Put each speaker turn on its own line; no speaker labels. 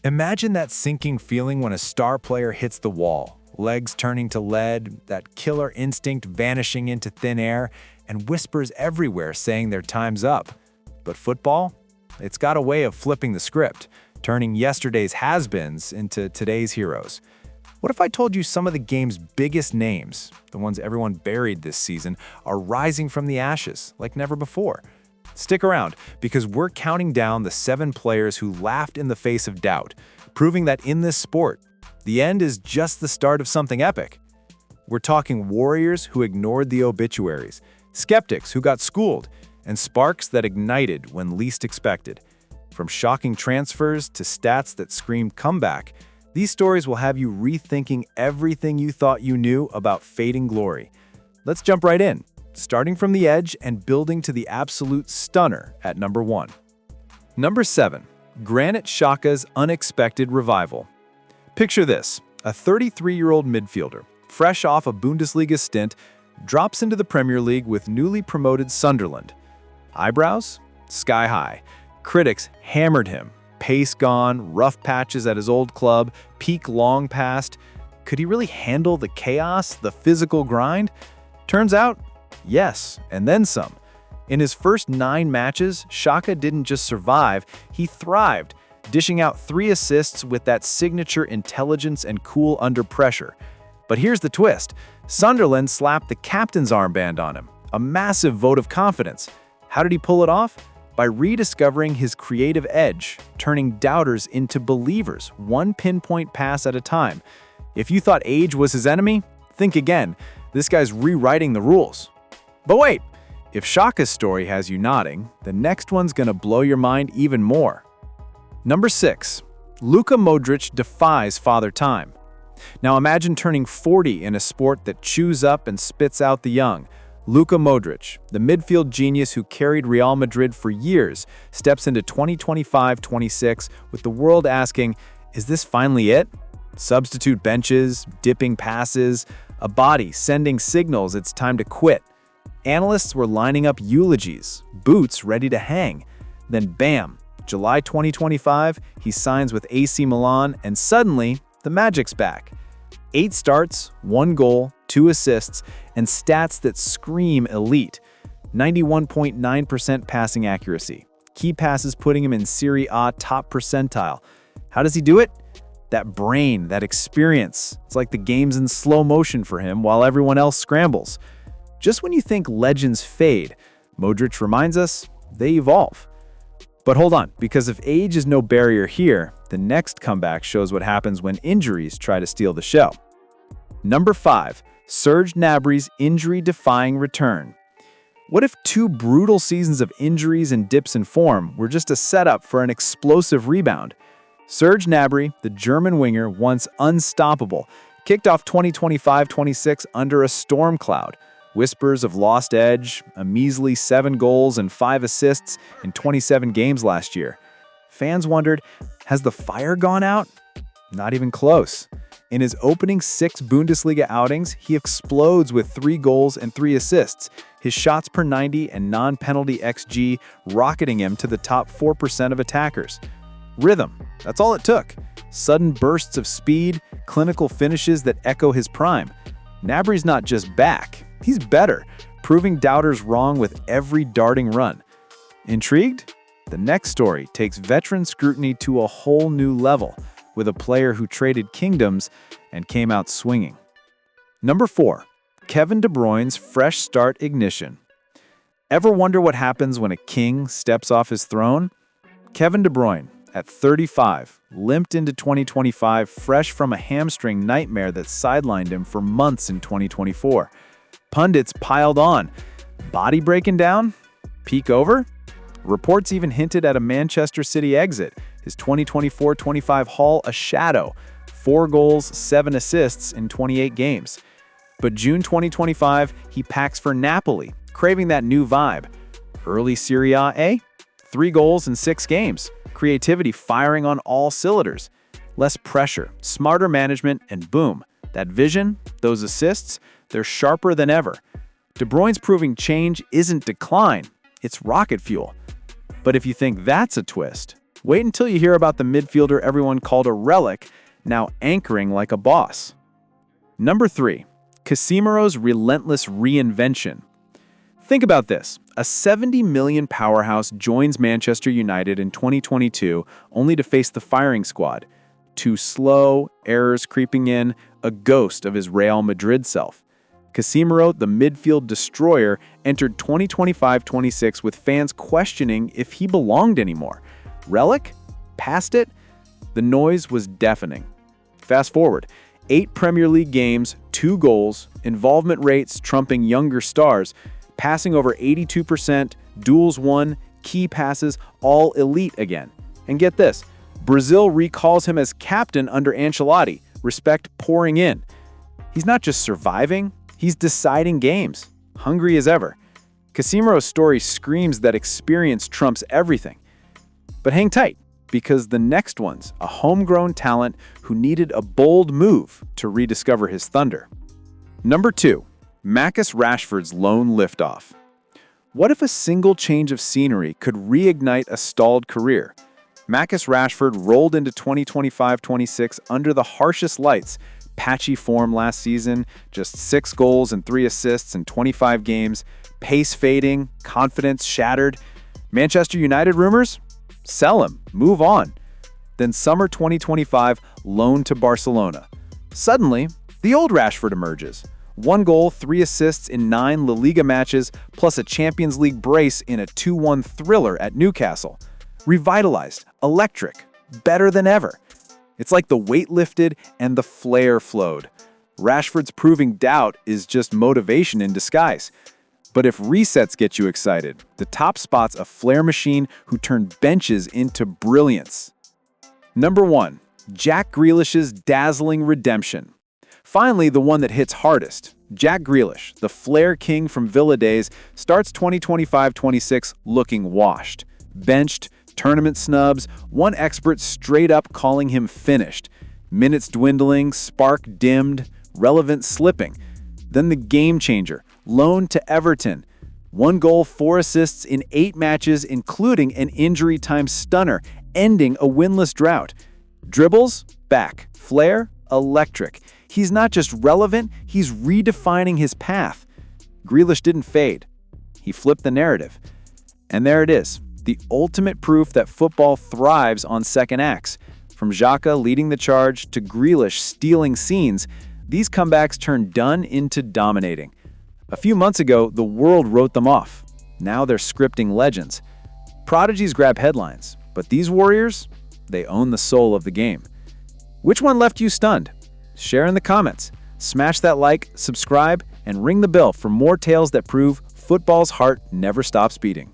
Imagine that sinking feeling when a star player hits the wall, legs turning to lead, that killer instinct vanishing into thin air, and whispers everywhere saying their time's up. But football? It's got a way of flipping the script, turning yesterday's has-beens into today's heroes. What if I told you some of the game's biggest names, the ones everyone buried this season, are rising from the ashes like never before? Stick around, because we're counting down the 7 players who laughed in the face of doubt, proving that in this sport, the end is just the start of something epic. We're talking warriors who ignored the obituaries, skeptics who got schooled, and sparks that ignited when least expected. From shocking transfers to stats that screamed comeback, these stories will have you rethinking everything you thought you knew about fading glory. Let's jump right in, starting from the edge and building to the absolute stunner at number 1. Number 7. Granit Xhaka's unexpected revival. Picture this: a 33-year-old midfielder, fresh off a Bundesliga stint, drops into the Premier League with newly promoted Sunderland. Eyebrows? Sky high. Critics hammered him. Pace gone, rough patches at his old club, peak long past. Could he really handle the chaos, the physical grind? Turns out, yes, and then some. In his first 9 matches, Xhaka didn't just survive, he thrived, dishing out 3 assists with that signature intelligence and cool under pressure. But here's the twist: Sunderland slapped the captain's armband on him, a massive vote of confidence. How did he pull it off? By rediscovering his creative edge, turning doubters into believers, one pinpoint pass at a time. If you thought age was his enemy, think again. This guy's rewriting the rules. But wait, if Xhaka's story has you nodding, the next one's gonna blow your mind even more. Number 6. Luka Modric defies father time. Now imagine turning 40 in a sport that chews up and spits out the young. Luka Modric, the midfield genius who carried Real Madrid for years, steps into 2025-26 with the world asking, is this finally it? Substitute benches, dipping passes, a body sending signals it's time to quit. Analysts were lining up eulogies, boots ready to hang. Then bam, July 2025, he signs with AC Milan, and suddenly, the magic's back. 8 starts, 1 goal, 2 assists, and stats that scream elite. 91.9% passing accuracy. Key passes putting him in Serie A top percentile. How does he do it? That brain, that experience. It's like the game's in slow motion for him while everyone else scrambles. Just when you think legends fade, Modric reminds us they evolve. But hold on, because if age is no barrier here, the next comeback shows what happens when injuries try to steal the show. Number 5. Serge Gnabry's injury-defying return. What if 2 brutal seasons of injuries and dips in form were just a setup for an explosive rebound? Serge Gnabry, the German winger once unstoppable, kicked off 2025-26 under a storm cloud. Whispers of lost edge, a measly 7 goals and 5 assists in 27 games last year. Fans wondered, has the fire gone out? Not even close. In his opening 6 Bundesliga outings, he explodes with 3 goals and 3 assists, his shots per 90 and non-penalty XG rocketing him to the top 4% of attackers. Rhythm, that's all it took. Sudden bursts of speed, clinical finishes that echo his prime. Gnabry's not just back, he's better, proving doubters wrong with every darting run. Intrigued? The next story takes veteran scrutiny to a whole new level, with a player who traded kingdoms and came out swinging. Number 4. Kevin De Bruyne's fresh start ignition. Ever wonder what happens when a king steps off his throne? Kevin De Bruyne, at 35, limped into 2025 fresh from a hamstring nightmare that sidelined him for months in 2024. Pundits piled on. Body breaking down? Peak over? Reports even hinted at a Manchester City exit, his 2024-25 haul a shadow, 4 goals, 7 assists in 28 games. But June 2025, he packs for Napoli, craving that new vibe. Early Serie A, eh? 3 goals in 6 games, creativity firing on all cylinders. Less pressure, smarter management, and boom, that vision, those assists, they're sharper than ever. De Bruyne's proving change isn't decline, it's rocket fuel. But if you think that's a twist,
Wait until you hear about the midfielder everyone called a relic, now anchoring like a boss. Number 3. Casemiro's relentless reinvention. Think about this. A 70 million powerhouse joins Manchester United in 2022 only to face the firing squad. Too slow, errors creeping in, a ghost of his Real Madrid self. Casemiro, the midfield destroyer, entered 2025-26 with fans questioning if he belonged anymore. Relic? Past it? The noise was deafening. Fast forward. 8 Premier League games, 2 goals, involvement rates trumping younger stars, passing over 82%, duels won, key passes, all elite again. And get this, Brazil recalls him as captain under Ancelotti, respect pouring in. He's not just surviving, he's deciding games, hungry as ever. Casemiro's story screams that experience trumps everything. But hang tight, because the next one's a homegrown talent who needed a bold move to rediscover his thunder. Number 2. Marcus Rashford's lone liftoff. What if a single change of scenery could reignite a stalled career? Marcus Rashford rolled into 2025-26 under the harshest lights. Patchy form last season, just 6 goals and 3 assists in 25 games, pace fading, confidence shattered. Manchester United rumors? Sell him, move on. Then summer 2025, loan to Barcelona. Suddenly, the old Rashford emerges. 1 goal, 3 assists in 9 La Liga matches, plus a Champions League brace in a 2-1 thriller at Newcastle. Revitalized, electric, better than ever. It's like the weight lifted and the flair flowed. Rashford's proving doubt is just motivation in disguise. But if resets get you excited, the top spot's a flair machine who turned benches into brilliance. Number 1. Jack Grealish's dazzling redemption. Finally, the one that hits hardest. Jack Grealish, the flair king from Villa days, starts 2025-26 looking washed. Benched, tournament snubs, one expert straight up calling him finished. Minutes dwindling, spark dimmed, relevance slipping. Then the game changer, loaned to Everton. 1 goal, 4 assists in 8 matches, including an injury time stunner, ending a winless drought. Dribbles? Back. Flair? Electric. He's not just relevant, he's redefining his path. Grealish didn't fade. He flipped the narrative. And there it is, the ultimate proof that football thrives on second acts. From Xhaka leading the charge to Grealish stealing scenes, these comebacks turn done into dominating. A few months ago, the world wrote them off. Now they're scripting legends. Prodigies grab headlines, but these warriors, they own the soul of the game. Which one left you stunned? Share in the comments. Smash that like, subscribe, and ring the bell for more tales that prove football's heart never stops beating.